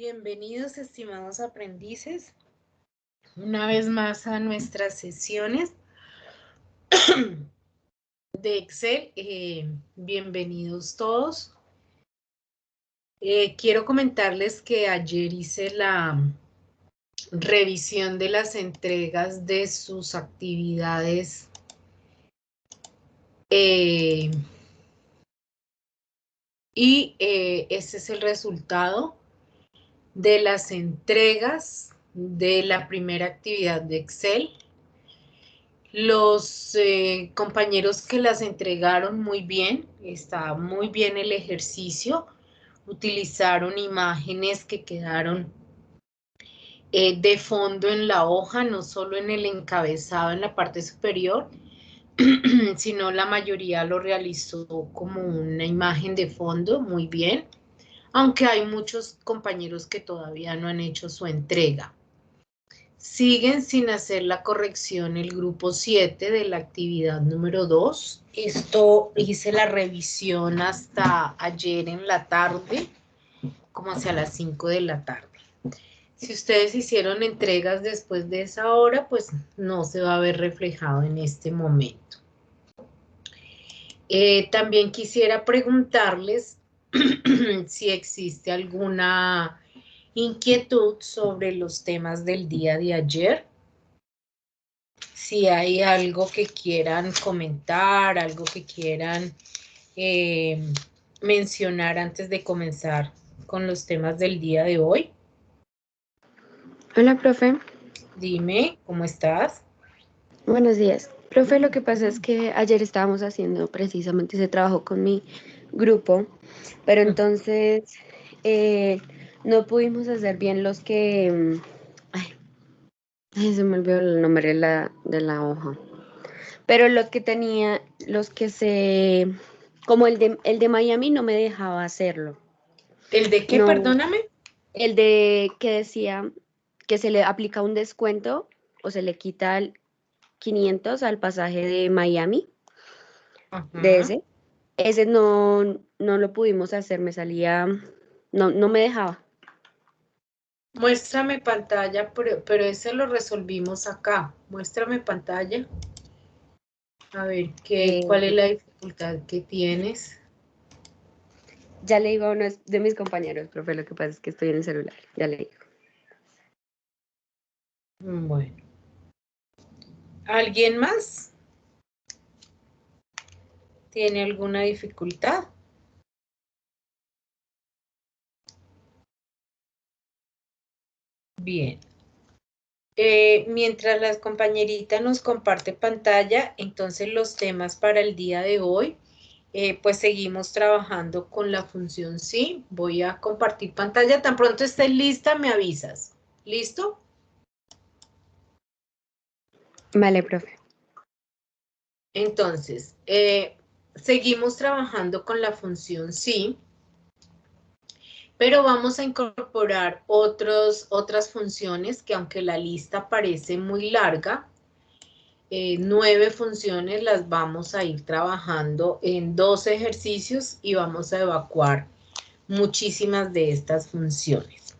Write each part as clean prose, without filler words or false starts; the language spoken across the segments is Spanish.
Bienvenidos, estimados aprendices, una vez más a nuestras sesiones de Excel. Bienvenidos todos. Quiero comentarles que ayer hice la revisión de las entregas de sus actividades y este es el resultado de las entregas de la primera actividad de Excel. Los compañeros que las entregaron muy bien, está muy bien el ejercicio, utilizaron imágenes que quedaron de fondo en la hoja, no solo en el encabezado en la parte superior, sino la mayoría lo realizó como una imagen de fondo, muy bien, aunque hay muchos compañeros que todavía no han hecho su entrega. Siguen sin hacer la corrección el grupo 7 de la actividad número 2. Esto hice la revisión hasta ayer en la tarde, como hacia las 5 de la tarde. Si ustedes hicieron entregas después de esa hora, pues no se va a ver reflejado en este momento. También quisiera preguntarles si existe alguna inquietud sobre los temas del día de ayer. Si hay algo que quieran comentar, algo que quieran mencionar antes de comenzar con los temas del día de hoy. Hola, profe. Dime, ¿cómo estás? Buenos días. Profe, lo que pasa es que ayer estábamos haciendo precisamente ese trabajo con mi grupo, pero entonces no pudimos hacer bien los que... Ay, se me olvidó el nombre de la hoja. Pero los que se... Como el de Miami no me dejaba hacerlo. ¿El de qué, No, perdóname? el de que decía que se le aplica un descuento o se le quita 500 al pasaje de Miami, de ese no lo pudimos hacer, me salía, no me dejaba. Muéstrame pantalla, pero ese lo resolvimos acá. Muéstrame pantalla. A ver, ¿cuál es la dificultad que tienes? Ya le digo a uno de mis compañeros, profe, lo que pasa es que estoy en el celular, ya le digo. Bueno. ¿Alguien más tiene alguna dificultad? Bien. Mientras la compañerita nos comparte pantalla, entonces los temas para el día de hoy, pues seguimos trabajando con la función sí. Voy a compartir pantalla. Tan pronto estés lista, me avisas. ¿Listo? Vale, profe. Entonces, seguimos trabajando con la función sí, pero vamos a incorporar otras funciones que aunque la lista parece muy larga, 9 funciones las vamos a ir trabajando en 2 ejercicios y vamos a evacuar muchísimas de estas funciones.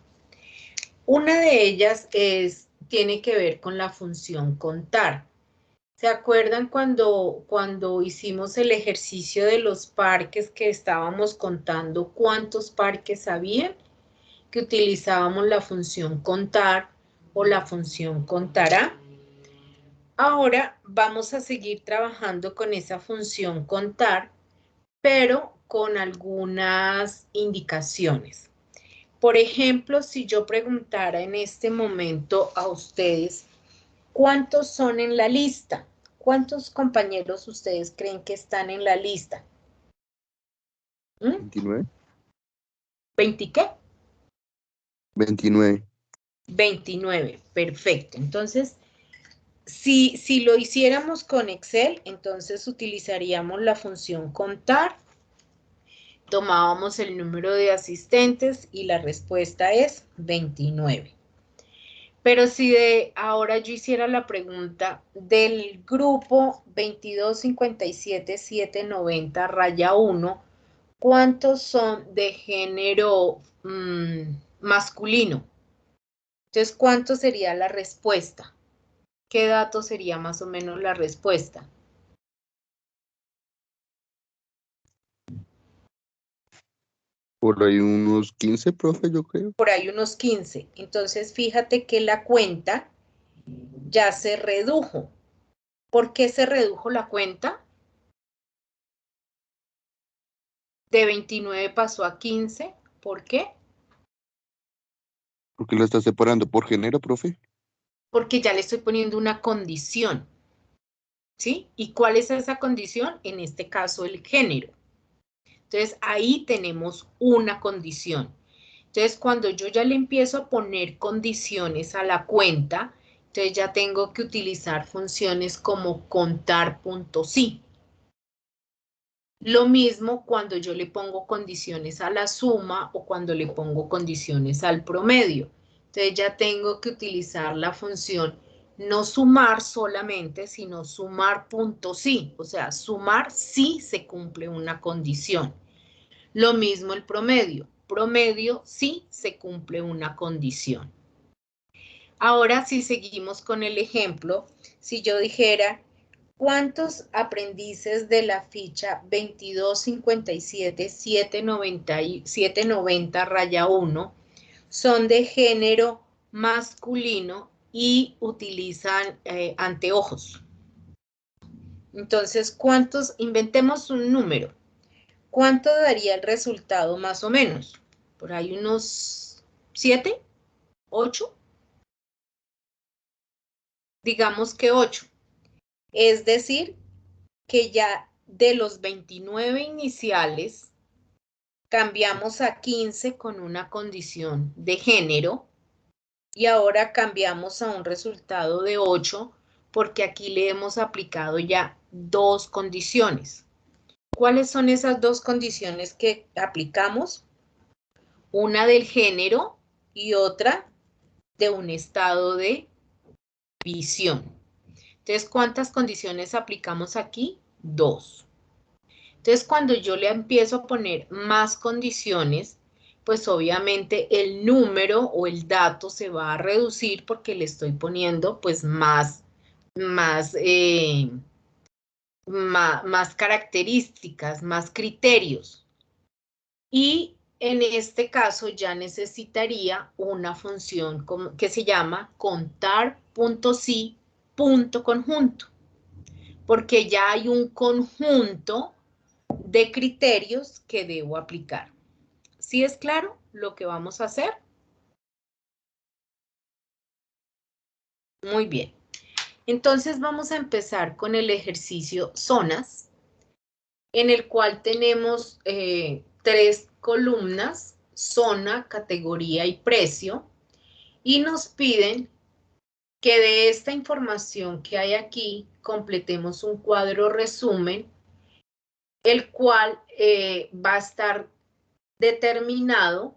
Una de ellas tiene que ver con la función contar. ¿Se acuerdan cuando hicimos el ejercicio de los parques que estábamos contando cuántos parques había? Que utilizábamos la función contar o la función contará. Ahora vamos a seguir trabajando con esa función contar, pero con algunas indicaciones. Por ejemplo, si yo preguntara en este momento a ustedes, ¿cuántos son en la lista? ¿Cuántos compañeros ustedes creen que están en la lista? 29. ¿20 qué? 29. 29, perfecto. Entonces, si lo hiciéramos con Excel, entonces utilizaríamos la función contar, tomábamos el número de asistentes y la respuesta es 29. Pero si ahora yo hiciera la pregunta del grupo 2257-790 raya 1, ¿cuántos son de género masculino. Entonces, ¿cuánto sería la respuesta? ¿Qué dato sería más o menos la respuesta? Por ahí unos 15, profe, yo creo. Por ahí unos 15. Entonces, fíjate que la cuenta ya se redujo. ¿Por qué se redujo la cuenta? De 29 pasó a 15. ¿Por qué? ¿Por qué lo está separando? ¿Por género, profe? Porque ya le estoy poniendo una condición. ¿Sí? ¿Y cuál es esa condición? En este caso, el género. Entonces, ahí tenemos una condición. Entonces, cuando yo ya le empiezo a poner condiciones a la cuenta, entonces ya tengo que utilizar funciones como contar.sí. Lo mismo cuando yo le pongo condiciones a la suma o cuando le pongo condiciones al promedio. Entonces ya tengo que utilizar la función no sumar solamente, sino sumar.sí. O sea, sumar si se cumple una condición. Lo mismo el promedio. Promedio si se cumple una condición. Ahora, si seguimos con el ejemplo, si yo dijera, ¿cuántos aprendices de la ficha 2257-790-1 son de género masculino y utilizan anteojos? Entonces, ¿cuántos? Inventemos un número. ¿Cuánto daría el resultado más o menos? Por ahí unos 7, 8. Digamos que 8. Es decir, que ya de los 29 iniciales, cambiamos a 15 con una condición de género y ahora cambiamos a un resultado de 8 porque aquí le hemos aplicado ya dos condiciones. ¿Cuáles son esas dos condiciones que aplicamos? Una del género y otra de un estado de visión. Entonces, ¿cuántas condiciones aplicamos aquí? 2. Entonces, cuando yo le empiezo a poner más condiciones, pues obviamente el número o el dato se va a reducir porque le estoy poniendo pues más características, más criterios. Y en este caso ya necesitaría una función que se llama contar.sí.conjunto, porque ya hay un conjunto de criterios que debo aplicar. ¿Sí es claro lo que vamos a hacer? Muy bien. Entonces vamos a empezar con el ejercicio zonas, en el cual tenemos 3 columnas, zona, categoría y precio, y nos piden que de esta información que hay aquí completemos un cuadro resumen, el cual va a estar determinado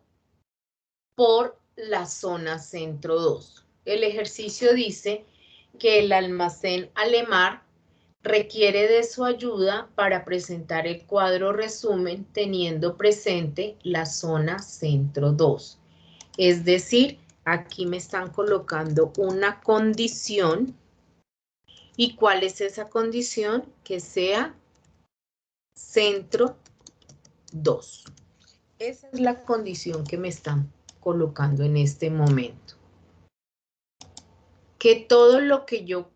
por la zona centro 2. El ejercicio dice que el almacén Alemar requiere de su ayuda para presentar el cuadro resumen teniendo presente la zona centro 2. Es decir, aquí me están colocando una condición. ¿Y cuál es esa condición? Que sea centro 2. Esa es la condición que me están colocando en este momento. Que todo lo que yo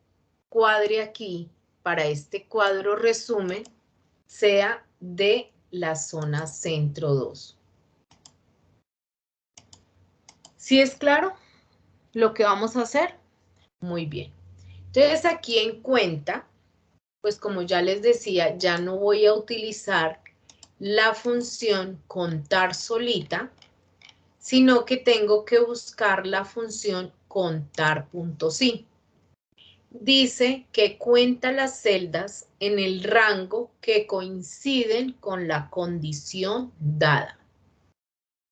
cuadre aquí para este cuadro resumen sea de la zona centro 2. ¿Sí es claro lo que vamos a hacer? Muy bien. Entonces aquí en cuenta, pues como ya les decía, ya no voy a utilizar la función contar solita, sino que tengo que buscar la función contar.sí. Dice que cuenta las celdas en el rango que coinciden con la condición dada.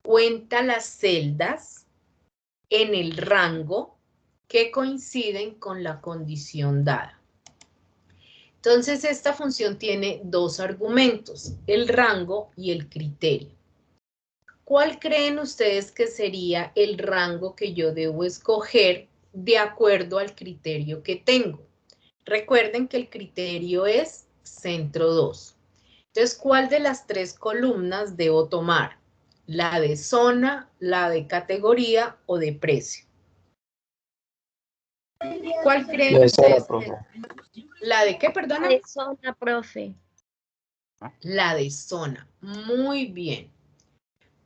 Cuenta las celdas en el rango que coinciden con la condición dada. Entonces, esta función tiene dos argumentos, el rango y el criterio. ¿Cuál creen ustedes que sería el rango que yo debo escoger de acuerdo al criterio que tengo? Recuerden que el criterio es centro 2. Entonces, ¿cuál de las tres columnas debo tomar? ¿La de zona, la de categoría o de precio? ¿Cuál creen La ustedes? zona, profe. ¿La de qué, perdona? De zona, profe. La de zona. Muy bien.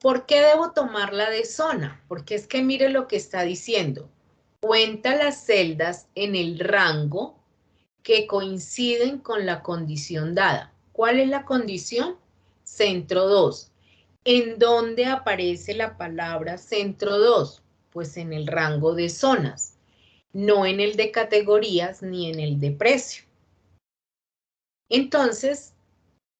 ¿Por qué debo tomar la de zona? Porque es que mire lo que está diciendo. Cuenta las celdas en el rango que coinciden con la condición dada. ¿Cuál es la condición? Centro 2. ¿En dónde aparece la palabra centro 2? Pues en el rango de zonas, no en el de categorías ni en el de precio. Entonces,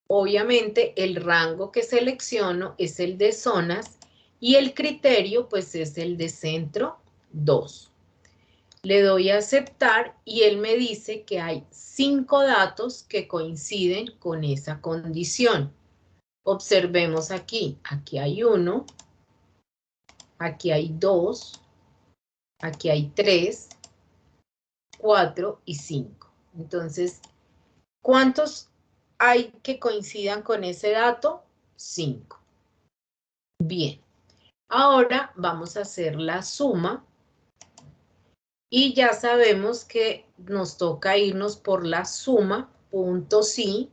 obviamente el rango que selecciono es el de zonas y el criterio pues es el de centro 2. Le doy a aceptar y él me dice que hay 5 datos que coinciden con esa condición. Observemos aquí. Aquí hay 1, aquí hay 2, aquí hay 3, 4 y 5. Entonces, ¿cuántos hay que coincidan con ese dato? 5. Bien. Ahora vamos a hacer la suma. Y ya sabemos que nos toca irnos por la suma, punto sí,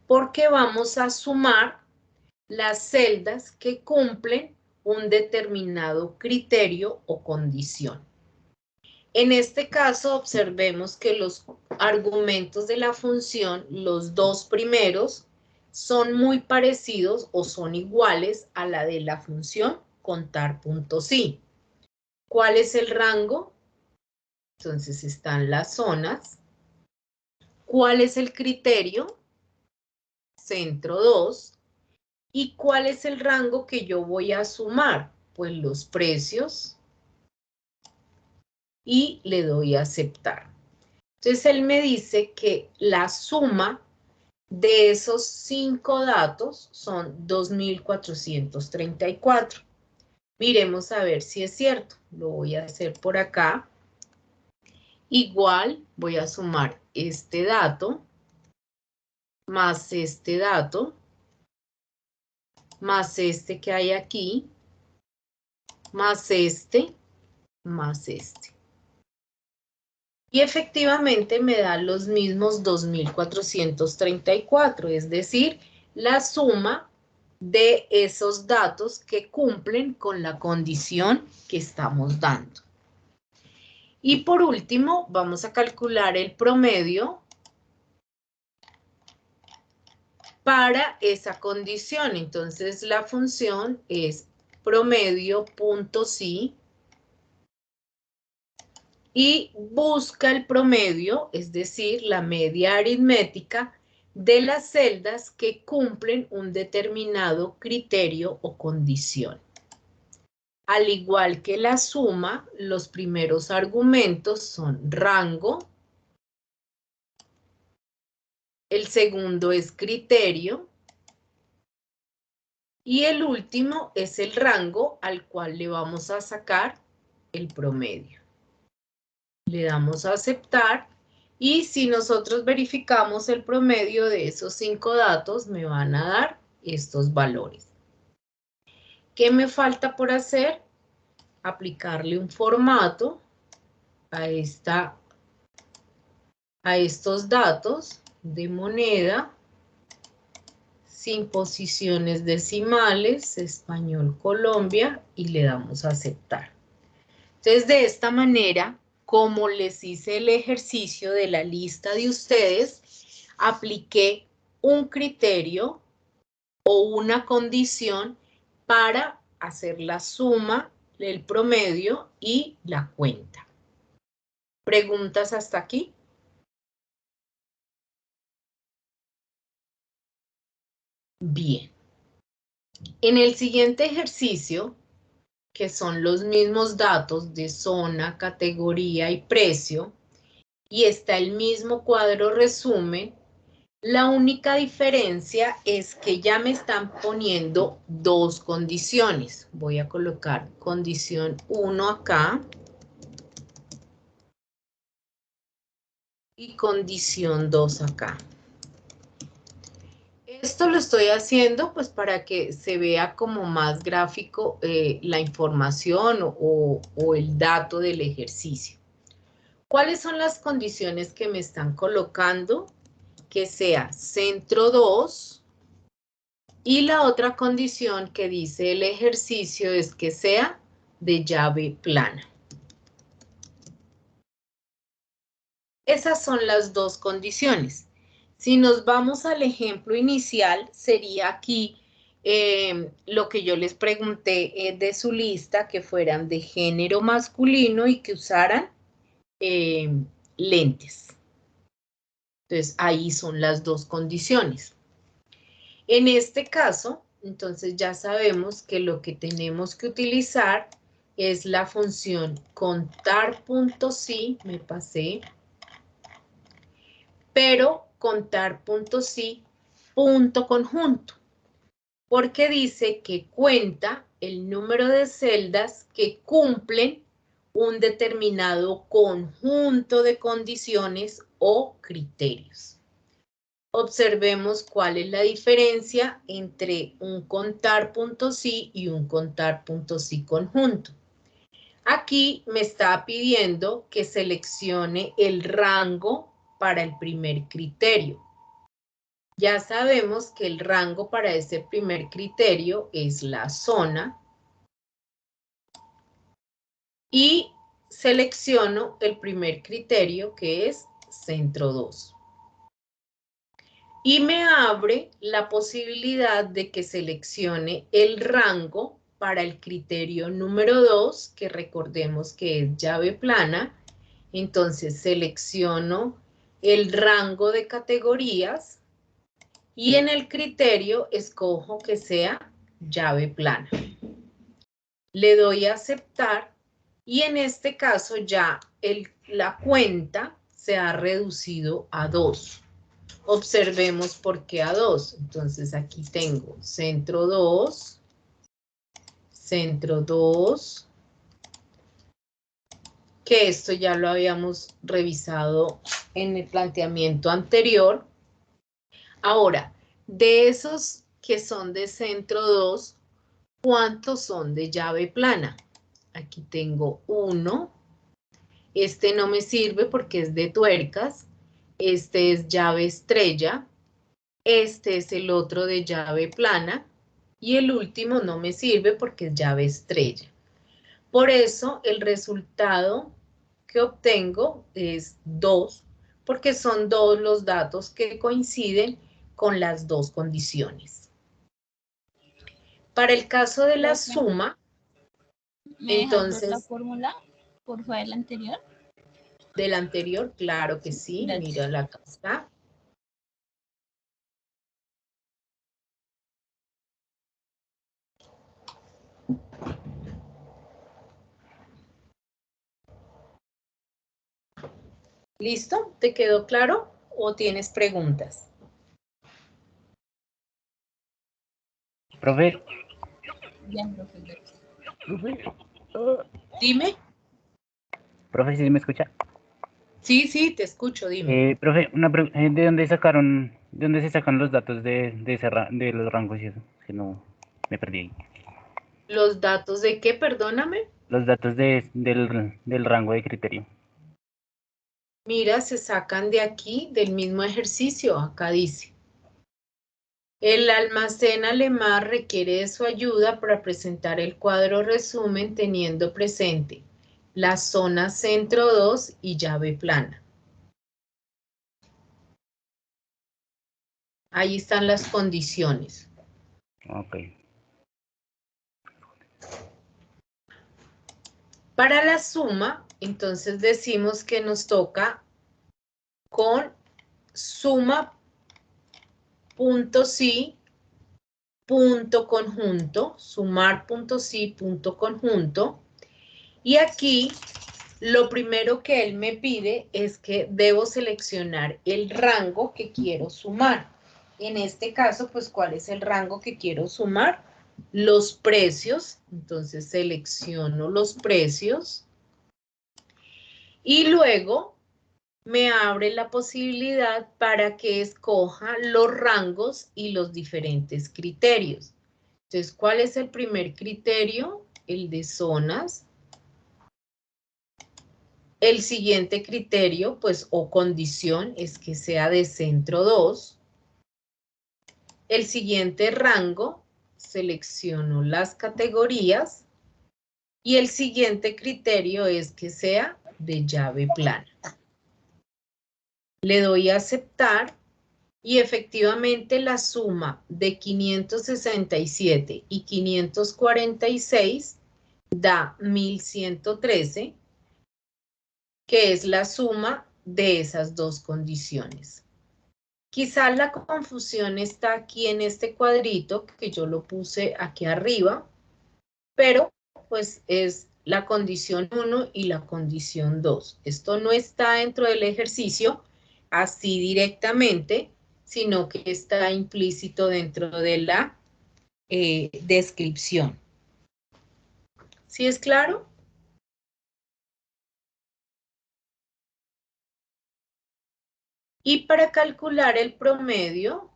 porque vamos a sumar las celdas que cumplen un determinado criterio o condición. En este caso, observemos que los argumentos de la función, los dos primeros, son muy parecidos o son iguales a la de la función contar punto sí. ¿Cuál es el rango? Entonces están las zonas. ¿Cuál es el criterio? Centro 2. ¿Y cuál es el rango que yo voy a sumar? Pues los precios. Y le doy a aceptar. Entonces él me dice que la suma de esos 5 datos son 2.434. Miremos a ver si es cierto. Lo voy a hacer por acá. Igual voy a sumar este dato más este dato, más este que hay aquí, más este, más este. Y efectivamente me da los mismos 2.434, es decir, la suma de esos datos que cumplen con la condición que estamos dando. Y por último, vamos a calcular el promedio para esa condición. Entonces la función es promedio.sí y busca el promedio, es decir, la media aritmética de las celdas que cumplen un determinado criterio o condición. Al igual que la suma, los primeros argumentos son rango, el segundo es criterio, y el último es el rango al cual le vamos a sacar el promedio. Le damos a aceptar y si nosotros verificamos el promedio de esos 5 datos, me van a dar estos valores. ¿Qué me falta por hacer? Aplicarle un formato a estos datos de moneda, sin posiciones decimales, español Colombia, y le damos a aceptar. Entonces, de esta manera, como les hice el ejercicio de la lista de ustedes, apliqué un criterio o una condición para hacer la suma, el promedio y la cuenta. ¿Preguntas hasta aquí? Bien. En el siguiente ejercicio, que son los mismos datos de zona, categoría y precio, y está el mismo cuadro resumen, La única diferencia es que ya me están poniendo dos condiciones. Voy a colocar condición 1 acá y condición 2 acá. Esto lo estoy haciendo pues para que se vea como más gráfico la información o el dato del ejercicio. ¿Cuáles son las condiciones que me están colocando? Que sea centro 2 y la otra condición que dice el ejercicio es que sea de llave plana. Esas son las dos condiciones. Si nos vamos al ejemplo inicial, sería aquí lo que yo les pregunté de su lista, que fueran de género masculino y que usaran lentes. Entonces, ahí son las dos condiciones. En este caso, entonces ya sabemos que lo que tenemos que utilizar es la función contar.si, me pasé, pero contar.si punto conjunto, porque dice que cuenta el número de celdas que cumplen un determinado conjunto de condiciones o criterios. Observemos cuál es la diferencia entre un contar.si y un contar.si conjunto. Aquí me está pidiendo que seleccione el rango para el primer criterio. Ya sabemos que el rango para ese primer criterio es la zona. Y selecciono el primer criterio que es centro 2. Y me abre la posibilidad de que seleccione el rango para el criterio número 2, que recordemos que es llave plana. Entonces selecciono el rango de categorías y en el criterio escojo que sea llave plana. Le doy a aceptar y en este caso ya la cuenta se ha reducido a 2. Observemos por qué a 2. Entonces aquí tengo centro 2, que esto ya lo habíamos revisado en el planteamiento anterior. Ahora, de esos que son de centro 2, ¿cuántos son de llave plana? Aquí tengo 1. Este no me sirve porque es de tuercas. Este es llave estrella. Este es el otro de llave plana. Y el último no me sirve porque es llave estrella. Por eso el resultado que obtengo es 2, porque son 2 los datos que coinciden con las dos condiciones. Para el caso de la suma, entonces... ¿La fórmula, por favor, de la anterior? De la anterior, claro que sí. Gracias. Mira, acá está. ¿Listo? ¿Te quedó claro o tienes preguntas? Profe. Ya, profe. Dime. Profe, ¿sí me escucha? Sí, sí, te escucho, dime. Profe, ¿de dónde se sacan los datos de los rangos y eso? Que no, me perdí ahí. ¿Los datos de qué? Perdóname. Los datos del rango de criterio. Mira, se sacan de aquí, del mismo ejercicio. Acá dice. El almacén Alemar requiere de su ayuda para presentar el cuadro resumen teniendo presente la zona centro 2 y llave plana. Ahí están las condiciones. Ok. Para la suma, entonces decimos que nos toca con suma.si punto conjunto, sumar.si punto conjunto, y aquí lo primero que él me pide es que debo seleccionar el rango que quiero sumar. En este caso, pues, ¿cuál es el rango que quiero sumar? Los precios. Entonces, selecciono los precios. Y luego me abre la posibilidad para que escoja los rangos y los diferentes criterios. Entonces, ¿cuál es el primer criterio? El de zonas. El siguiente criterio, pues, o condición, es que sea de centro 2. El siguiente rango, selecciono las categorías. Y el siguiente criterio es que sea de llave plana. Le doy a aceptar y efectivamente la suma de 567 y 546 da 1113, que es la suma de esas dos condiciones. Quizás la confusión está aquí en este cuadrito, que yo lo puse aquí arriba, pero pues es la condición 1 y la condición 2. Esto no está dentro del ejercicio así directamente, sino que está implícito dentro de la descripción. ¿Sí es claro? Y para calcular el promedio,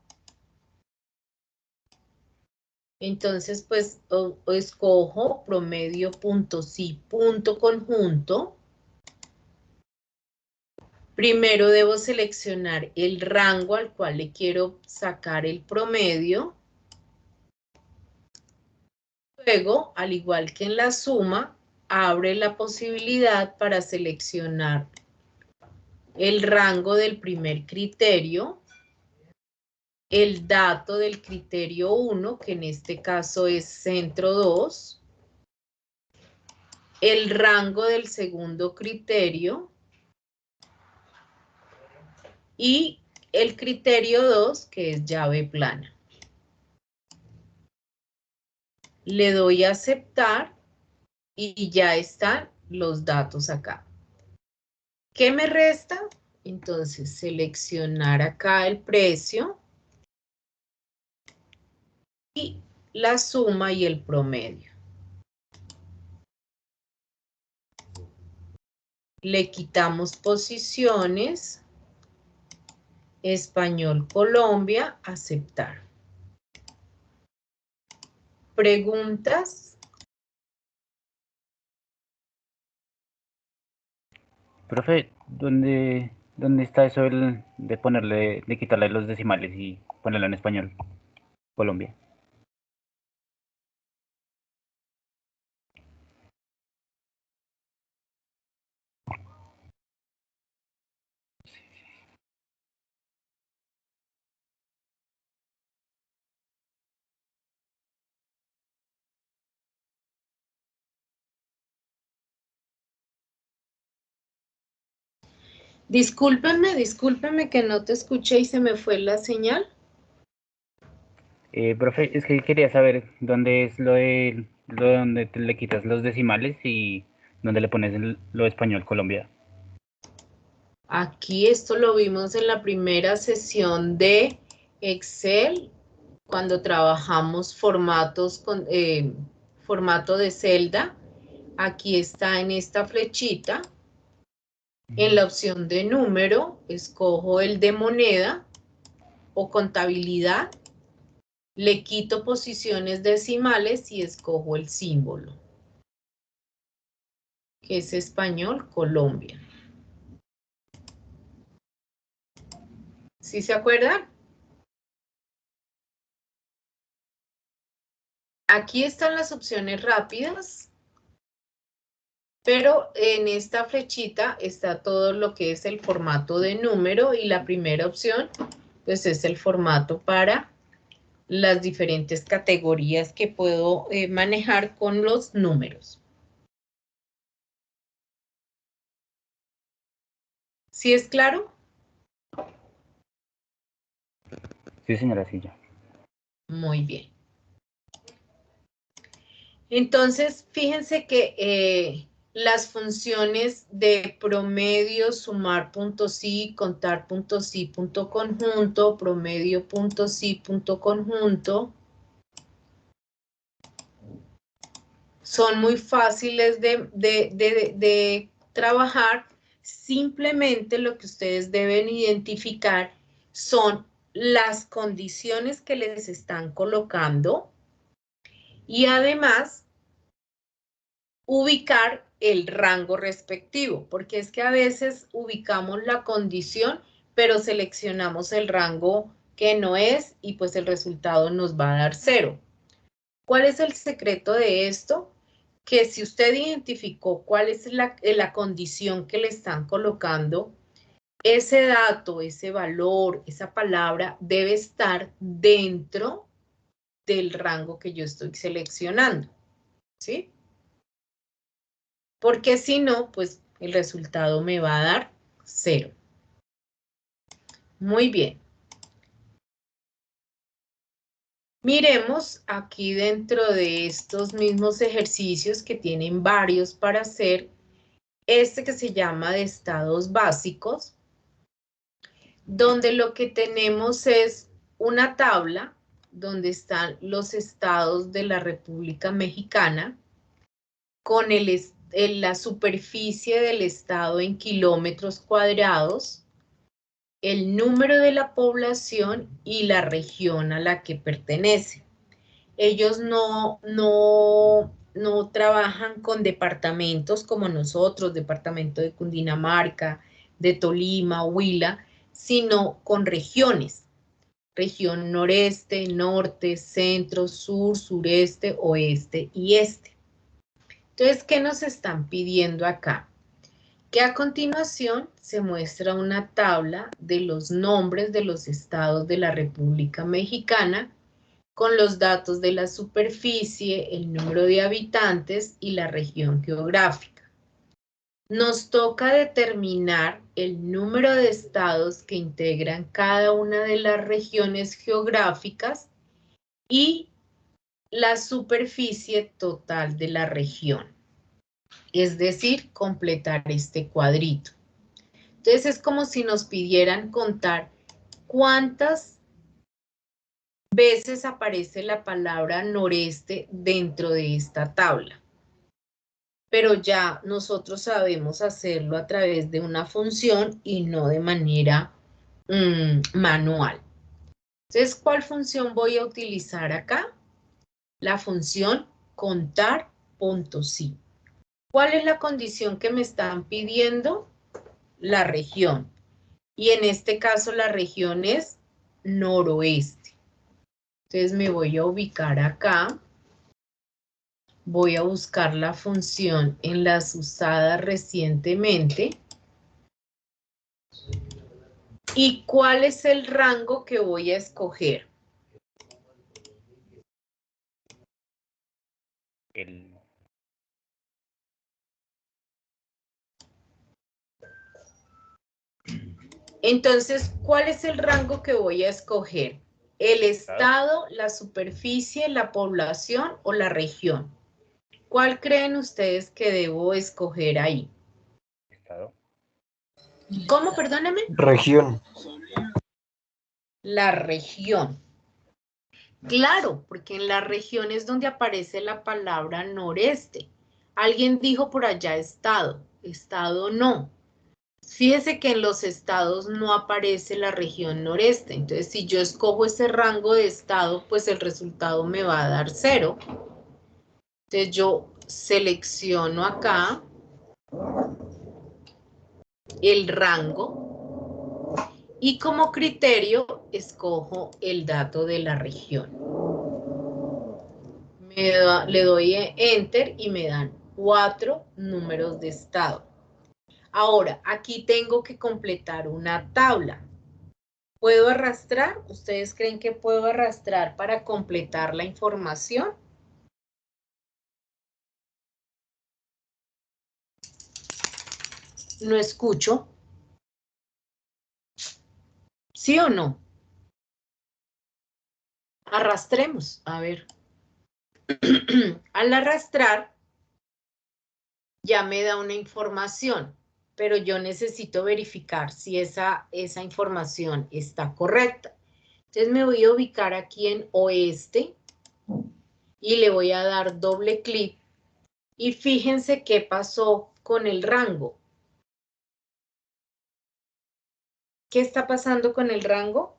entonces pues escojo promedio punto sí punto conjunto. Primero debo seleccionar el rango al cual le quiero sacar el promedio. Luego, al igual que en la suma, abre la posibilidad para seleccionar el rango del primer criterio, el dato del criterio 1, que en este caso es centro 2, el rango del segundo criterio y el criterio 2, que es llave plana. Le doy a aceptar y ya están los datos acá. ¿Qué me resta? Entonces, seleccionar acá el precio y la suma y el promedio. Le quitamos posiciones, Español Colombia, aceptar. ¿Preguntas? Profe, ¿dónde está eso de ponerle, de quitarle los decimales y ponerlo en español? Colombia. Discúlpeme que no te escuché y se me fue la señal. Profe, es que quería saber dónde es lo de donde te le quitas los decimales y dónde le pones lo de español Colombia. Aquí esto lo vimos en la primera sesión de Excel, cuando trabajamos formatos con formato de celda. Aquí está en esta flechita. En la opción de número, escojo el de moneda o contabilidad. Le quito posiciones decimales y escojo el símbolo, que es español Colombia. ¿Sí se acuerdan? Aquí están las opciones rápidas, pero en esta flechita está todo lo que es el formato de número y la primera opción pues es el formato para las diferentes categorías que puedo manejar con los números. ¿Sí es claro? Sí, señora, sí, ya. Muy bien. Entonces, fíjense que las funciones de promedio, sumar punto sí, contar punto sí, punto conjunto, promedio punto sí, punto conjunto, son muy fáciles de trabajar. Simplemente lo que ustedes deben identificar son las condiciones que les están colocando y además ubicar el rango respectivo, porque es que a veces ubicamos la condición, pero seleccionamos el rango que no es y pues el resultado nos va a dar 0. ¿Cuál es el secreto de esto? Que si usted identificó cuál es la condición que le están colocando, ese dato, ese valor, esa palabra debe estar dentro del rango que yo estoy seleccionando, ¿sí? Porque si no, pues el resultado me va a dar 0. Muy bien. Miremos aquí dentro de estos mismos ejercicios que tienen varios para hacer, este que se llama de estados básicos, donde lo que tenemos es una tabla donde están los estados de la República Mexicana con la superficie del estado en kilómetros cuadrados, el número de la población y la región a la que pertenece. Ellos no trabajan con departamentos como nosotros, departamento de Cundinamarca, de Tolima, Huila, sino con regiones. Región noreste, norte, centro, sur, sureste, oeste y este. Entonces, ¿qué nos están pidiendo acá? Que a continuación se muestra una tabla de los nombres de los estados de la República Mexicana con los datos de la superficie, el número de habitantes y la región geográfica. Nos toca determinar el número de estados que integran cada una de las regiones geográficas y la superficie total de la región. Es decir, completar este cuadrito. Entonces es como si nos pidieran contar cuántas veces aparece la palabra noreste dentro de esta tabla. Pero ya nosotros sabemos hacerlo a través de una función y no de manera manual. Entonces, ¿cuál función voy a utilizar acá? La función contar.sí. ¿Cuál es la condición que me están pidiendo? La región. Y en este caso la región es noroeste. Entonces me voy a ubicar acá. Voy a buscar la función en las usadas recientemente. ¿Y cuál es el rango que voy a escoger? Entonces, ¿cuál es el rango que voy a escoger? ¿El estado, la superficie, la población o la región? ¿Cuál creen ustedes que debo escoger ahí? Estado. ¿Cómo? Perdóname. Región. La región. Claro, porque en la región es donde aparece la palabra noreste. Alguien dijo por allá estado. Estado no. Fíjese que en los estados no aparece la región noreste. Entonces, si yo escojo ese rango de estado, pues el resultado me va a dar 0. Entonces, yo selecciono acá el rango y como criterio escojo el dato de la región. Le doy Enter y me dan 4 números de estado. Ahora, aquí tengo que completar una tabla. ¿Puedo arrastrar? ¿Ustedes creen que puedo arrastrar para completar la información? No escucho. ¿Sí o no? Arrastremos, a ver. Al arrastrar, ya me da una información, pero yo necesito verificar si esa información está correcta. Entonces me voy a ubicar aquí en oeste y le voy a dar doble clic y fíjense qué pasó con el rango. ¿Qué está pasando con el rango?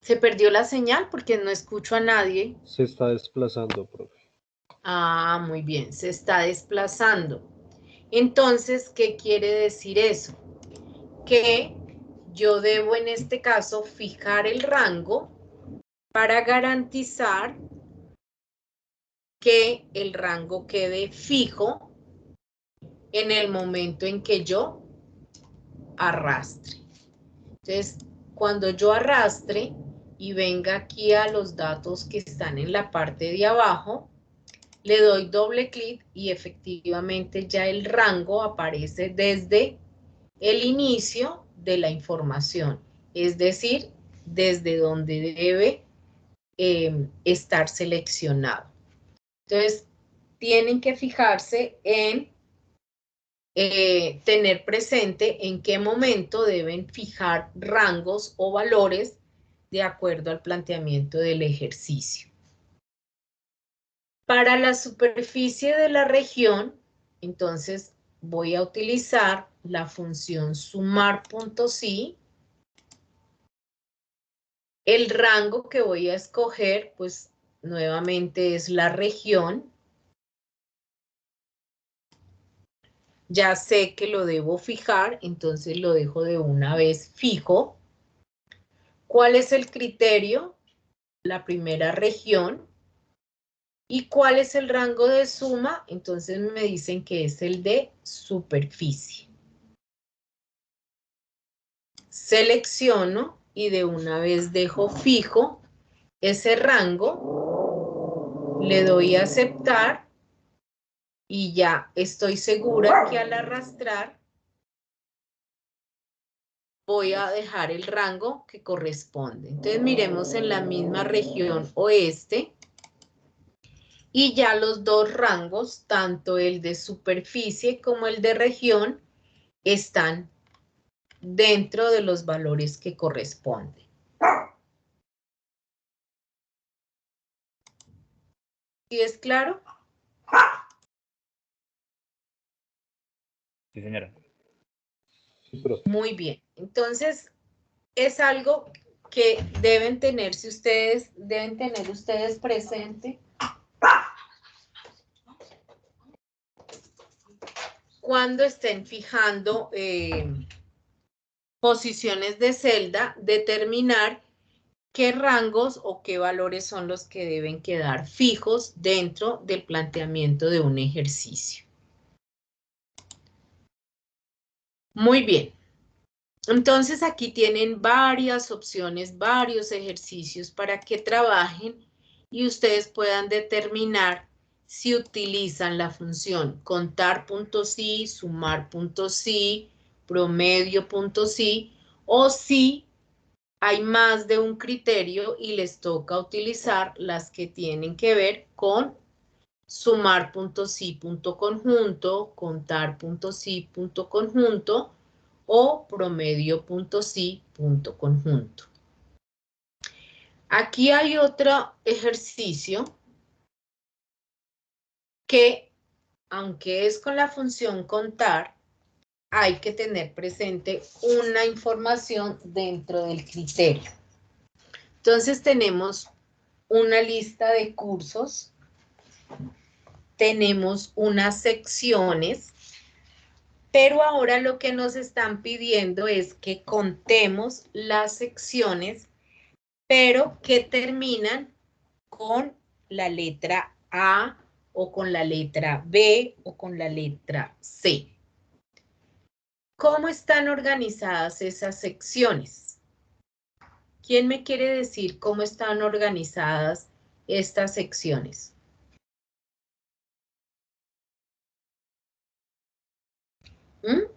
Se perdió la señal porque no escucho a nadie. Se está desplazando, profe. Ah, muy bien, se está desplazando. Entonces, ¿qué quiere decir eso? Que yo debo en este caso fijar el rango para garantizar que el rango quede fijo en el momento en que yo arrastre. Entonces, cuando yo arrastre y venga aquí a los datos que están en la parte de abajo, le doy doble clic y efectivamente ya el rango aparece desde el inicio de la información, es decir, desde donde debe estar seleccionado. Entonces, tienen que fijarse en tener presente en qué momento deben fijar rangos o valores de acuerdo al planteamiento del ejercicio. Para la superficie de la región, entonces voy a utilizar la función sumar.si. El rango que voy a escoger, pues nuevamente es la región. Ya sé que lo debo fijar, entonces lo dejo de una vez fijo. ¿Cuál es el criterio? La primera región. ¿Y cuál es el rango de suma? Entonces me dicen que es el de superficie. Selecciono y de una vez dejo fijo ese rango. Le doy a aceptar y ya estoy segura que al arrastrar voy a dejar el rango que corresponde. Entonces miremos en la misma región oeste y ya los dos rangos, tanto el de superficie como el de región, están dentro de los valores que corresponden. ¿Sí es claro? Sí, señora. Sí, profe. Muy bien. Entonces, es algo que deben tener ustedes presente cuando estén fijando posiciones de celda, determinar qué rangos o qué valores son los que deben quedar fijos dentro del planteamiento de un ejercicio. Muy bien. Entonces aquí tienen varias opciones, varios ejercicios para que trabajen y ustedes puedan determinar si utilizan la función contar.si, sumar.si, promedio.si o si hay más de un criterio y les toca utilizar las que tienen que ver con sumar.si.conjunto, contar.si.conjunto o promedio.si.conjunto. Aquí hay otro ejercicio que, aunque es con la función contar, hay que tener presente una información dentro del criterio. Entonces tenemos una lista de cursos, tenemos unas secciones, pero ahora lo que nos están pidiendo es que contemos las secciones, pero que terminan con la letra A o con la letra B o con la letra C. ¿Cómo están organizadas esas secciones? ¿Quién me quiere decir cómo están organizadas estas secciones? ¿Mm?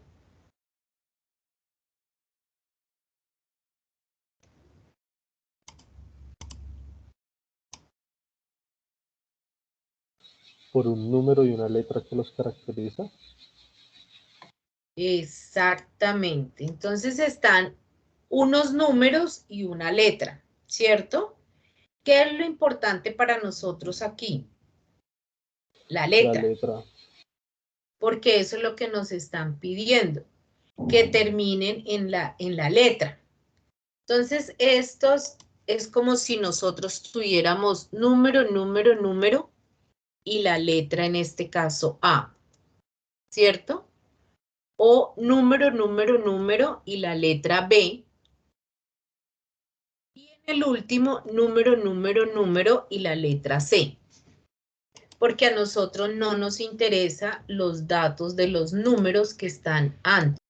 por un número y una letra que los caracteriza. Exactamente. Entonces están unos números y una letra, ¿cierto? ¿Qué es lo importante para nosotros aquí? La La letra, letra. porque eso es lo que nos están pidiendo, que terminen en la letra. Entonces, estos es como si nosotros tuviéramos número, número, número y la letra, en este caso, A, ¿cierto? O número, número, número y la letra B. Y en el último, número, número, número y la letra C. Porque a nosotros no nos interesa los datos de los números que están antes.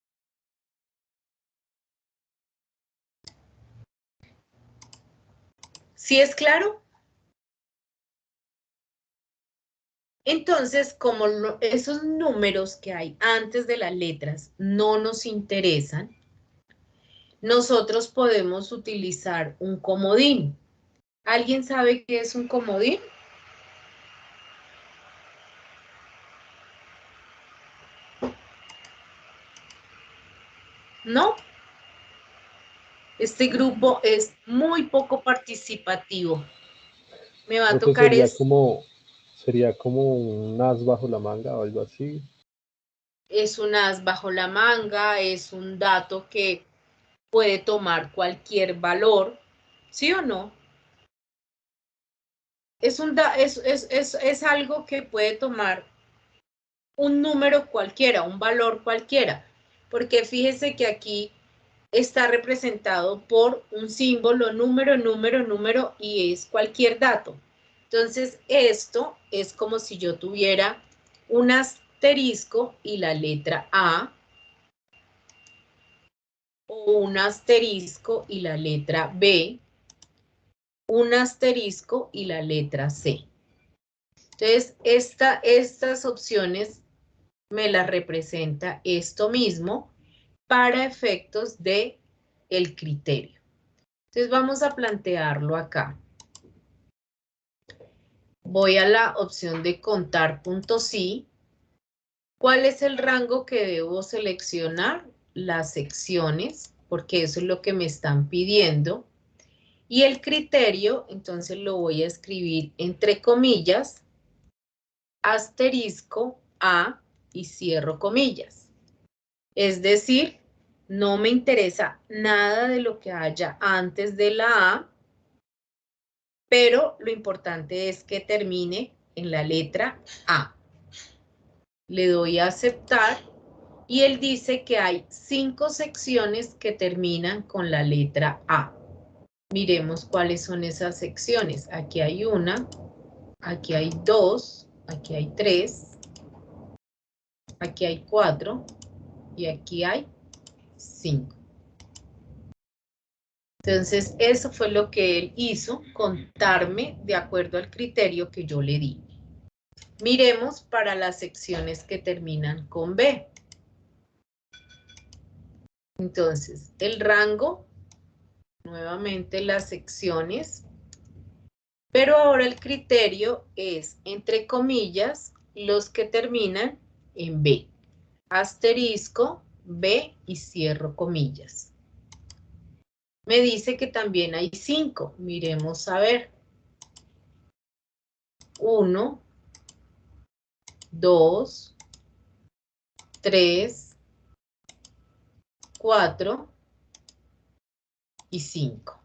¿Sí es claro? Entonces, como esos números que hay antes de las letras no nos interesan, nosotros podemos utilizar un comodín. ¿Alguien sabe qué es un comodín? ¿No? Este grupo es muy poco participativo. Me va a Profe, tocar sería como un as bajo la manga o algo así. es un as bajo la manga, es un dato que puede tomar cualquier valor, ¿sí o no? Es algo que puede tomar un número cualquiera, un valor cualquiera, porque fíjese que aquí está representado por un símbolo, número, número, número, y es cualquier dato. Entonces, esto es como si yo tuviera un asterisco y la letra A, o un asterisco y la letra B, un asterisco y la letra C. Entonces, estas opciones me las representa esto mismo para efectos de el criterio. Entonces, vamos a plantearlo acá. Voy a la opción de contar puntos sí. ¿Cuál es el rango que debo seleccionar? Las secciones, porque eso es lo que me están pidiendo. Y el criterio, entonces lo voy a escribir entre comillas, asterisco A y cierro comillas. Es decir, no me interesa nada de lo que haya antes de la A, pero lo importante es que termine en la letra A. Le doy a aceptar y él dice que hay 5 secciones que terminan con la letra A. Miremos cuáles son esas secciones. Aquí hay una, aquí hay 2, aquí hay 3, aquí hay 4 y aquí hay 5. Entonces, eso fue lo que él hizo, contarme de acuerdo al criterio que yo le di. Miremos para las secciones que terminan con B. Entonces, el rango, nuevamente las secciones, pero ahora el criterio es, entre comillas, los que terminan en B. Asterisco, B y cierro comillas. Me dice que también hay 5. Miremos a ver. 1, 2, 3, 4 y 5.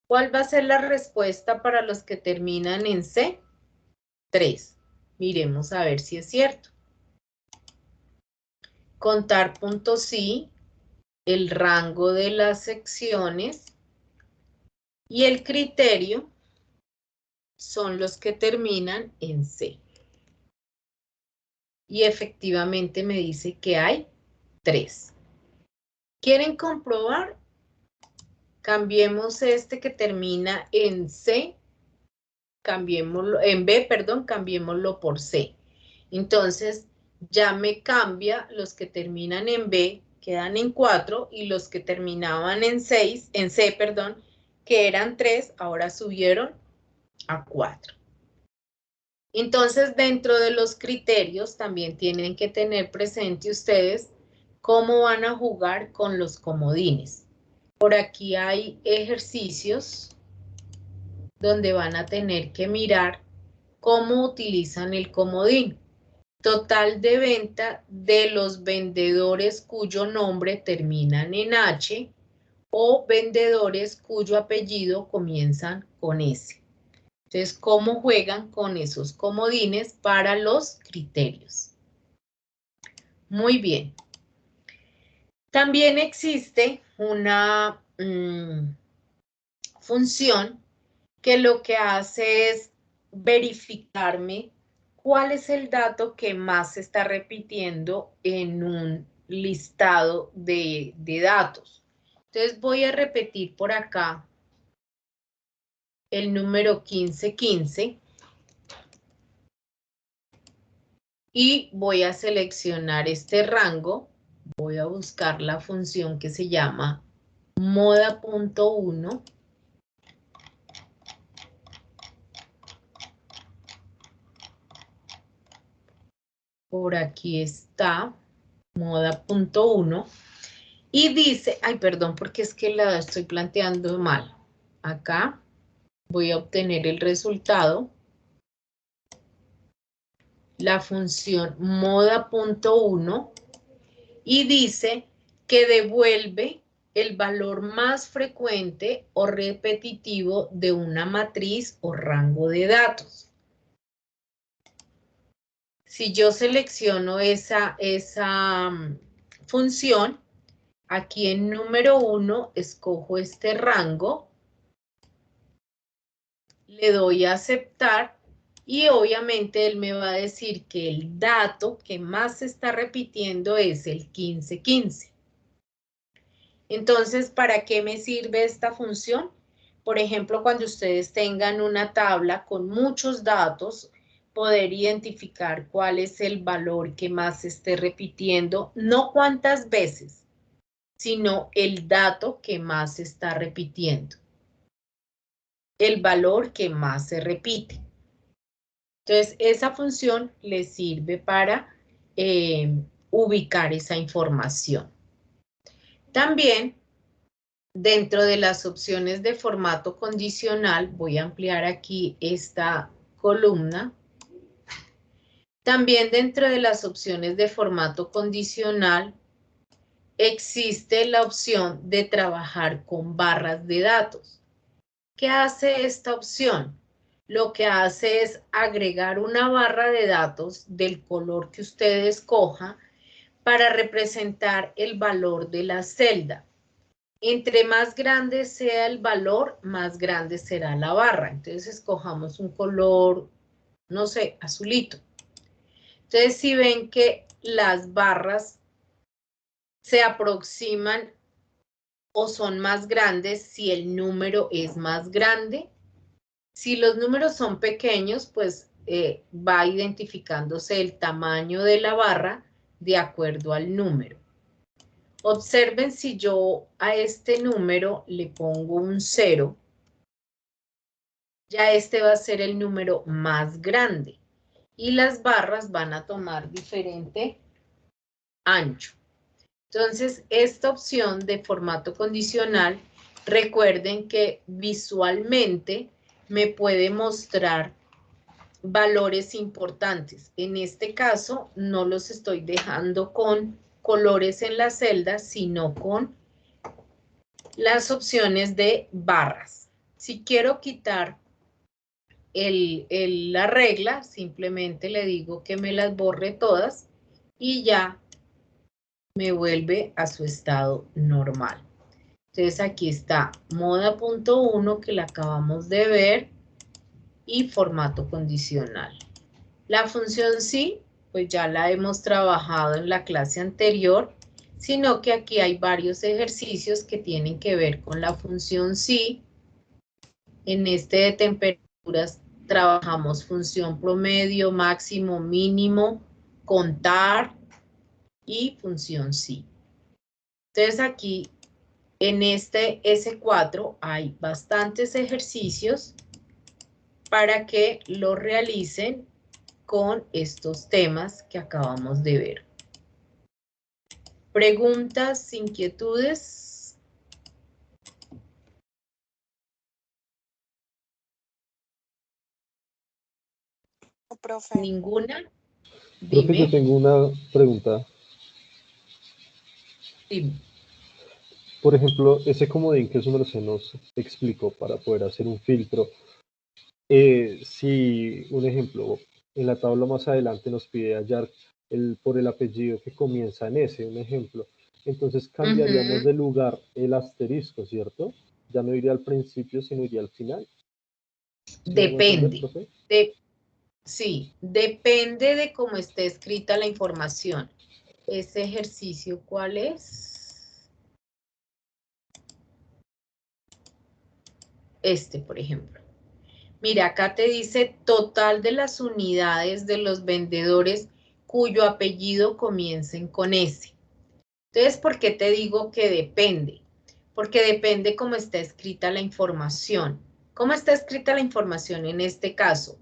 ¿Cuál va a ser la respuesta para los que terminan en C? 3. Miremos a ver si es cierto. Contar puntos sí, el rango de las secciones y el criterio son los que terminan en C. Y efectivamente me dice que hay 3. ¿Quieren comprobar? Cambiemos este que termina en C, cambiémoslo, en B, perdón, cambiémoslo por C. Entonces, ya me cambia los que terminan en B, quedan en 4, y los que terminaban en 6, en C, perdón, que eran 3, ahora subieron a 4. Entonces, dentro de los criterios también tienen que tener presente ustedes cómo van a jugar con los comodines. Por aquí hay ejercicios donde van a tener que mirar cómo utilizan el comodín. Total de venta de los vendedores cuyo nombre terminan en H o vendedores cuyo apellido comienzan con S. Entonces, ¿cómo juegan con esos comodines para los criterios? Muy bien. También existe una función que lo que hace es verificarme cuál es el dato que más se está repitiendo en un listado de datos. Entonces voy a repetir por acá el número 1515 y voy a seleccionar este rango. Voy a buscar la función que se llama moda.1. Por aquí está, moda.1. Y dice, ay, perdón, porque es que la estoy planteando mal. Acá voy a obtener el resultado. La función moda.1 y dice que devuelve el valor más frecuente o repetitivo de una matriz o rango de datos. Si yo selecciono esa función, aquí en número 1 escojo este rango, le doy a aceptar y obviamente él me va a decir que el dato que más se está repitiendo es el 1515. Entonces, ¿para qué me sirve esta función? Por ejemplo, cuando ustedes tengan una tabla con muchos datos, poder identificar cuál es el valor que más se esté repitiendo, no cuántas veces, sino el dato que más se está repitiendo. El valor que más se repite. Entonces, esa función les sirve para ubicar esa información. También, dentro de las opciones de formato condicional, voy a ampliar aquí esta columna. También dentro de las opciones de formato condicional, existe la opción de trabajar con barras de datos. ¿Qué hace esta opción? Lo que hace es agregar una barra de datos del color que usted escoja para representar el valor de la celda. Entre más grande sea el valor, más grande será la barra. Entonces escojamos un color, no sé, azulito. Entonces si ven que las barras se aproximan o son más grandes si el número es más grande. Si los números son pequeños, pues va identificándose el tamaño de la barra de acuerdo al número. Observen si yo a este número le pongo un 0, ya este va a ser el número más grande y las barras van a tomar diferente ancho. Entonces, esta opción de formato condicional, recuerden que visualmente me puede mostrar valores importantes. En este caso, no los estoy dejando con colores en las celdas, sino con las opciones de barras. Si quiero quitar la regla, simplemente le digo que me las borre todas y ya me vuelve a su estado normal. Entonces aquí está moda.1 que la acabamos de ver y formato condicional. La función sí, pues ya la hemos trabajado en la clase anterior, sino que aquí hay varios ejercicios que tienen que ver con la función sí. En este de temperaturas trabajamos función promedio, máximo, mínimo, contar y función sí. Entonces aquí en este S4 hay bastantes ejercicios para que lo realicen con estos temas que acabamos de ver. ¿Preguntas, inquietudes? Profe. ¿Ninguna? Profe, yo Dime. tengo una pregunta. Dime. Por ejemplo, ese comodín que su merced nos explicó para poder hacer un filtro, si, un ejemplo, en la tabla más adelante nos pide hallar por el apellido que comienza en S, un ejemplo, entonces cambiaríamos Ujú. de lugar el asterisco, ¿cierto? Ya no iría al principio, sino iría al final. ¿Sí me hago entender, Depende. profe? Sí, depende de cómo esté escrita la información. Ese ejercicio, ¿cuál es? Este, por ejemplo. Mira, acá te dice total de las unidades de los vendedores cuyo apellido comiencen con S. Entonces, ¿por qué te digo que depende? Porque depende cómo está escrita la información. ¿Cómo está escrita la información en este caso?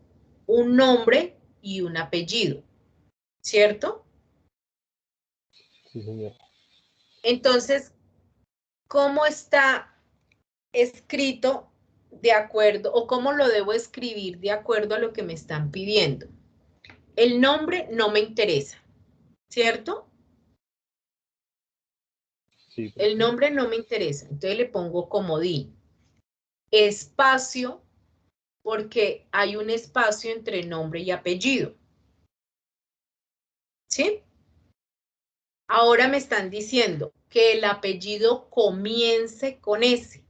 Un nombre y un apellido, ¿cierto? Sí, señor. Entonces, ¿cómo está escrito de acuerdo o cómo lo debo escribir de acuerdo a lo que me están pidiendo? El nombre no me interesa, ¿cierto? Sí, El profe. nombre no me interesa, entonces le pongo comodín. Espacio, porque hay un espacio entre nombre y apellido. ¿Sí? Ahora me están diciendo que el apellido comience con S.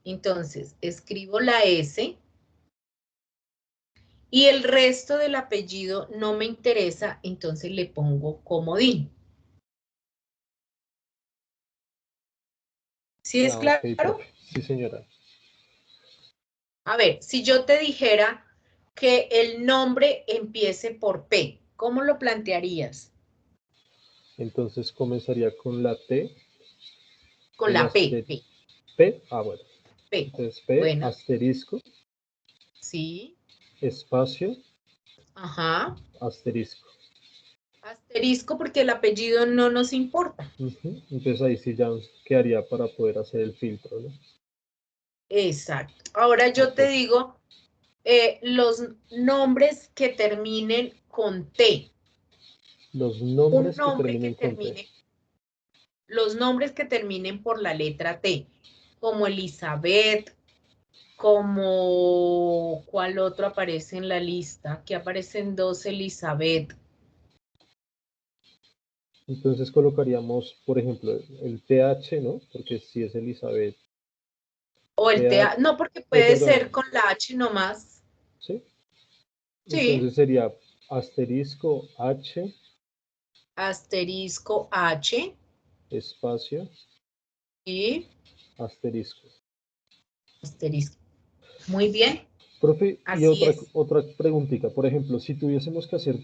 Entonces, escribo la S y el resto del apellido no me interesa, entonces le pongo comodín. ¿Sí es Ah, ok, claro? profe. Sí, señora. A ver, si yo te dijera que el nombre empiece por P, ¿cómo lo plantearías? Entonces comenzaría con la T, Con el la P, asterisco. P, bueno. P. Entonces P, Bueno, asterisco, sí, espacio, ajá. asterisco. Asterisco porque el apellido no nos importa. Ujú. Entonces ahí sí ya quedaría para poder hacer el filtro, ¿no? Exacto. Ahora yo Ok. te digo los nombres que terminen con T. Los Un nombres que nombre que terminen con T. termine, los nombres que terminen por la letra T, como Elizabeth, como, ¿cuál otro aparece en la lista? Aquí aparecen dos Elizabeth. Entonces colocaríamos, por ejemplo, el TH, ¿no? Porque si es Elizabeth. O el TH, TA, no, porque puede perdón, ser con la H nomás. ¿sí? Sí, Entonces sería asterisco H, asterisco H espacio, y asterisco. asterisco. Muy bien, Profe, y así es. otra preguntita. Por ejemplo, si tuviésemos que hacer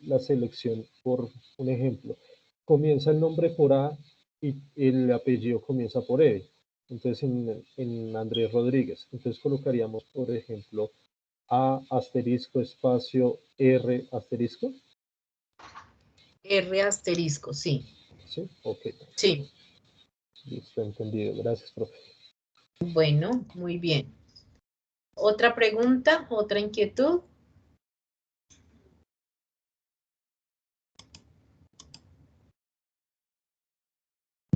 la selección por un ejemplo, comienza el nombre por A y el apellido comienza por E. Entonces en Andrés Rodríguez. Entonces colocaríamos, por ejemplo, A asterisco espacio R asterisco. R asterisco, sí. ¿Sí? Ok. Sí. Listo, entendido. Gracias, profe. Bueno, muy bien. ¿Otra pregunta? ¿Otra inquietud?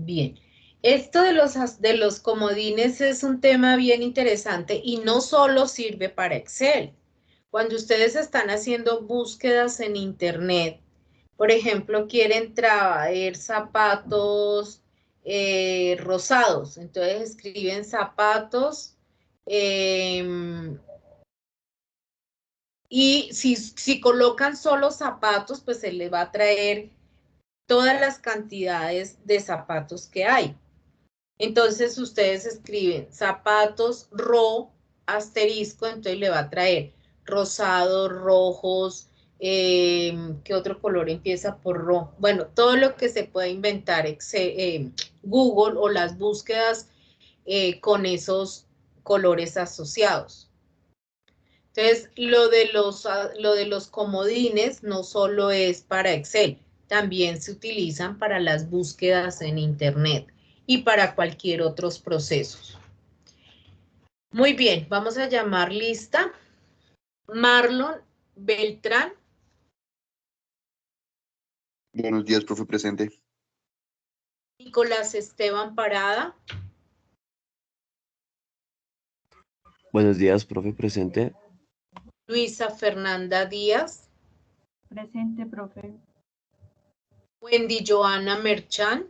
Bien. Esto de los comodines es un tema bien interesante y no solo sirve para Excel. Cuando ustedes están haciendo búsquedas en Internet, por ejemplo, quieren traer zapatos rosados, entonces escriben zapatos y si colocan solo zapatos, pues se les va a traer todas las cantidades de zapatos que hay. Entonces ustedes escriben zapatos asterisco, entonces le va a traer rosados, rojos, ¿qué otro color empieza por rojo? Bueno, todo lo que se puede inventar Google o las búsquedas con esos colores asociados. Entonces, lo de los comodines no solo es para Excel, también se utilizan para las búsquedas en Internet y para cualquier otros procesos. Muy bien, vamos a llamar lista. Marlon Beltrán. Buenos días, profe, presente. Nicolás Esteban Parada. Buenos días, profe, presente. Luisa Fernanda Díaz. Presente, profe. Wendy Joana Merchán.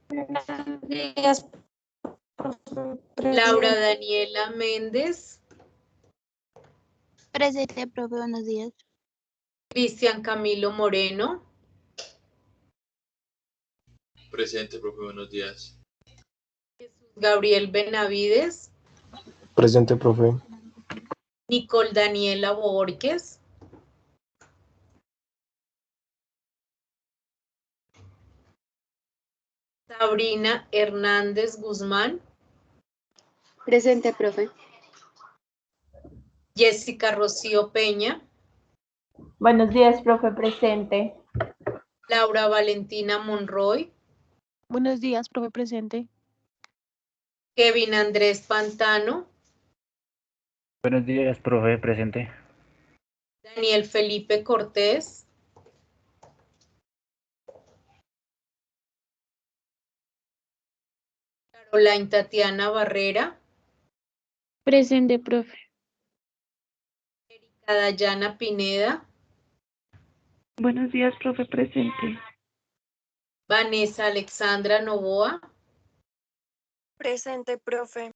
Buenos días, profe. Laura Daniela Méndez. Presente, profe, buenos días. Cristian Camilo Moreno. Presente, profe, buenos días. Gabriel Benavides. Presente, profe. Nicole Daniela Borges. Sabrina Hernández Guzmán. Presente, profe. Jessica Rocío Peña. Buenos días, profe, presente. Laura Valentina Monroy. Buenos días, profe, presente. Kevin Andrés Pantano. Buenos días, profe, presente. Daniel Felipe Cortés. Caroline Tatiana Barrera. Presente, profe. Erika Dayana Pineda. Buenos días, profe, presente. Vanessa Alexandra Novoa. Presente, profe.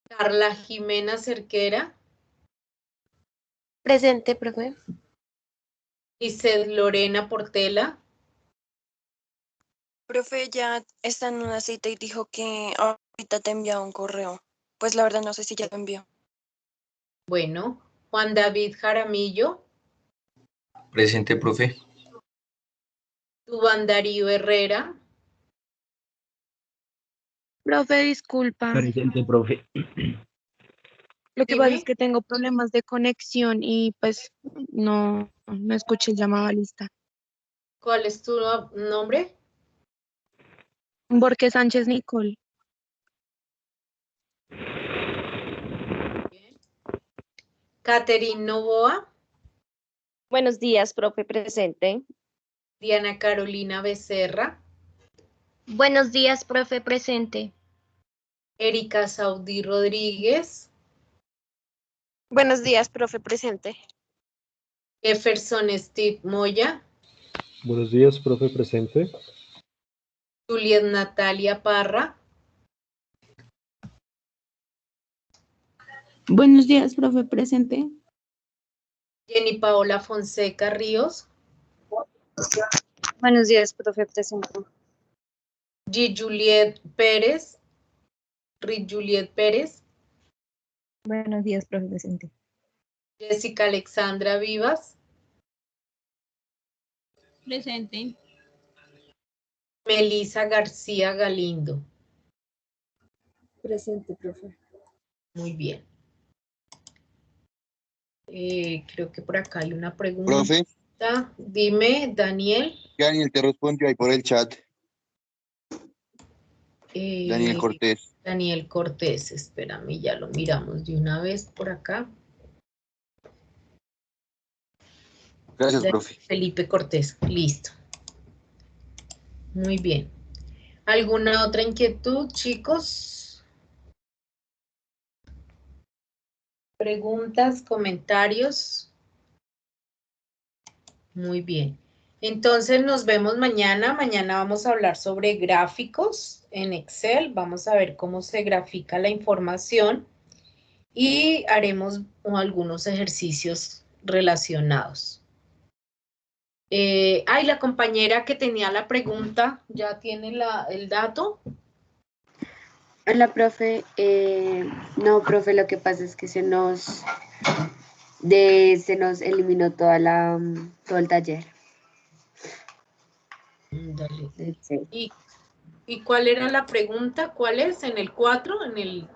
Carla Jimena Cerquera. Presente, profe. Lizeth Lorena Portela. Profe, ya está en una cita y dijo que ahorita te envía un correo. Pues la verdad no sé si ya lo envió. Bueno, Juan David Jaramillo. Presente, profe. Dubán Darío Herrera. Profe, disculpa. Presente, profe. Lo que Dime. pasa es que tengo problemas de conexión y pues no escuché el llamado a lista. ¿Cuál es tu nombre? Borges Sánchez Nicole. Catherine Novoa. Buenos días, profe, presente. Diana Carolina Becerra. Buenos días, profe, presente. Erika Saudí Rodríguez. Buenos días, profe, presente. Jefferson Steve Moya. Buenos días, profe, presente. Juliet Natalia Parra. Buenos días, profe, presente. Jenny Paola Fonseca Ríos. Buenos días, profe, presente. G. Juliet Pérez. Rick Juliet Pérez. Buenos días, profe, presente. Jessica Alexandra Vivas. Presente. Melissa García Galindo. Presente, profe. Muy bien. Creo que por acá hay una pregunta. Profe, Dime, Daniel. Daniel te respondió ahí por el chat. Daniel Cortés. Daniel Cortés, espérame, ya lo miramos de una vez por acá. Gracias, profe. Felipe Cortés, listo. Muy bien. ¿Alguna otra inquietud, chicos? ¿Preguntas, comentarios? Muy bien. Entonces nos vemos mañana. Mañana vamos a hablar sobre gráficos en Excel. Vamos a ver cómo se grafica la información y haremos algunos ejercicios relacionados. La compañera que tenía la pregunta, ¿ya tiene el dato? Hola, profe. No, profe, lo que pasa es que se nos eliminó todo el taller. Dale. Sí. ¿Y cuál era la pregunta? ¿Cuál es? ¿En el 4? ¿En el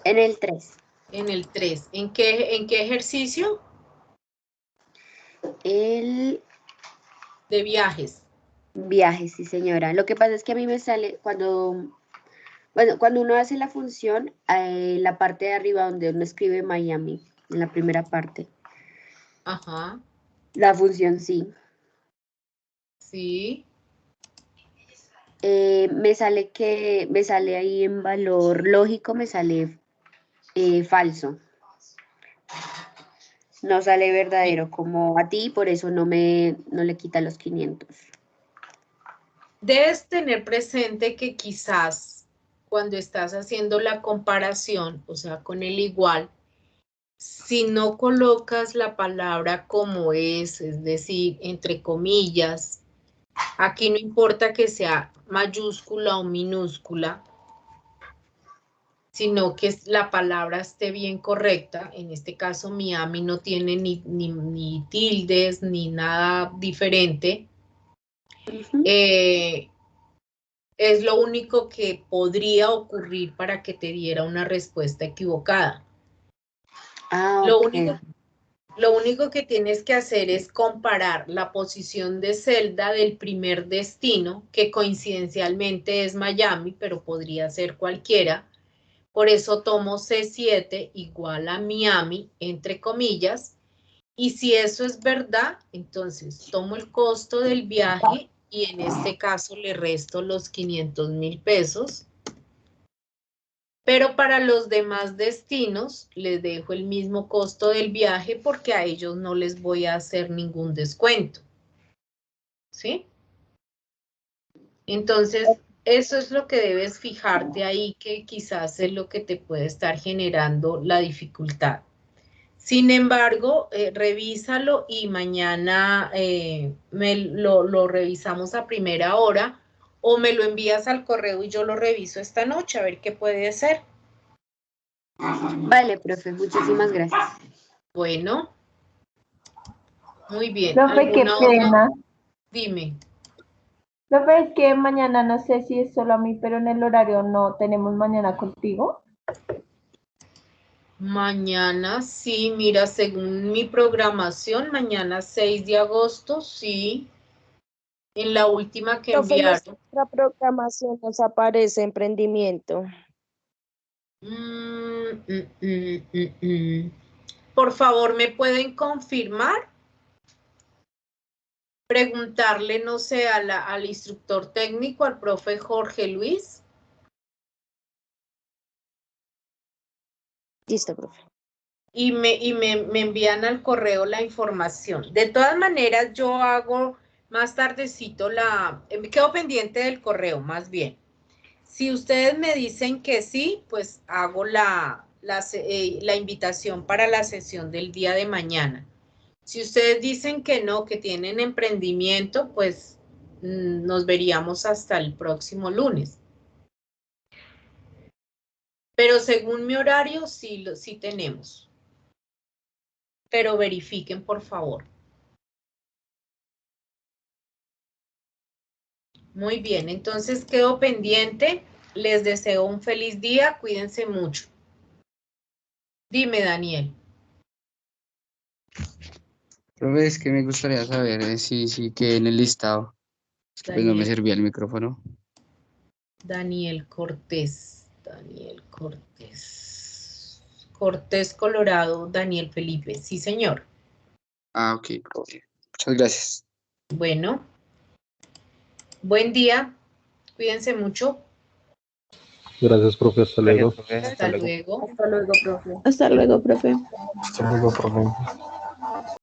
En el 3. En el 3. ¿En qué ejercicio? El De viajes. viaje, sí señora. Lo que pasa es que a mí me sale cuando uno hace la función, la parte de arriba donde uno escribe Miami, en la primera parte. Ajá. La función sí. Sí. Me sale ahí en valor lógico, me sale falso. No sale verdadero como a ti, por eso no le quita los 500. Debes tener presente que quizás cuando estás haciendo la comparación, o sea, con el igual, si no colocas la palabra como es decir, entre comillas, aquí no importa que sea mayúscula o minúscula, sino que la palabra esté bien correcta. En este caso, Miami no tiene ni tildes ni nada diferente. Es lo único que podría ocurrir para que te diera una respuesta equivocada. Lo único que tienes que hacer es comparar la posición de celda del primer destino, que coincidencialmente es Miami, pero podría ser cualquiera. Por eso tomo C7 igual a Miami, entre comillas, y si eso es verdad, entonces tomo el costo del viaje y en este caso le resto los 500,000 pesos. Pero para los demás destinos les dejo el mismo costo del viaje porque a ellos no les voy a hacer ningún descuento. ¿Sí? Entonces, eso es lo que debes fijarte ahí, que quizás es lo que te puede estar generando la dificultad. Sin embargo, revísalo y mañana lo revisamos a primera hora o me lo envías al correo y yo lo reviso esta noche a ver qué puede ser. Vale, profe, muchísimas gracias. Bueno, muy bien. Profe, qué pena. Dime. Profe, es que mañana no sé si es solo a mí, pero en el horario no tenemos mañana contigo. Mañana sí, mira, según mi programación, mañana 6 de agosto, sí. En la última que Profe, enviaron. nuestra programación nos aparece emprendimiento. Por favor, ¿me pueden confirmar? Preguntarle, no sé, al instructor técnico, al profe Jorge Luis. Listo, profe. Y me envían al correo la información. De todas maneras, yo hago más tardecito me quedo pendiente del correo, más bien. Si ustedes me dicen que sí, pues hago la invitación para la sesión del día de mañana. Si ustedes dicen que no, que tienen emprendimiento, pues nos veríamos hasta el próximo lunes. Pero según mi horario, sí tenemos. Pero verifiquen, por favor. Muy bien, entonces quedo pendiente. Les deseo un feliz día. Cuídense mucho. Dime, Daniel. Profe, es que me gustaría saber si quedé en el listado. Es que pues no me servía el micrófono. Daniel Cortés. Cortés Colorado, Daniel Felipe. Sí, señor. Ah, ok. Muchas gracias. Bueno. Buen día. Cuídense mucho. Gracias, profe. Hasta luego. Hasta luego. Hasta luego, profe. Hasta luego, profe. Hasta luego, profe.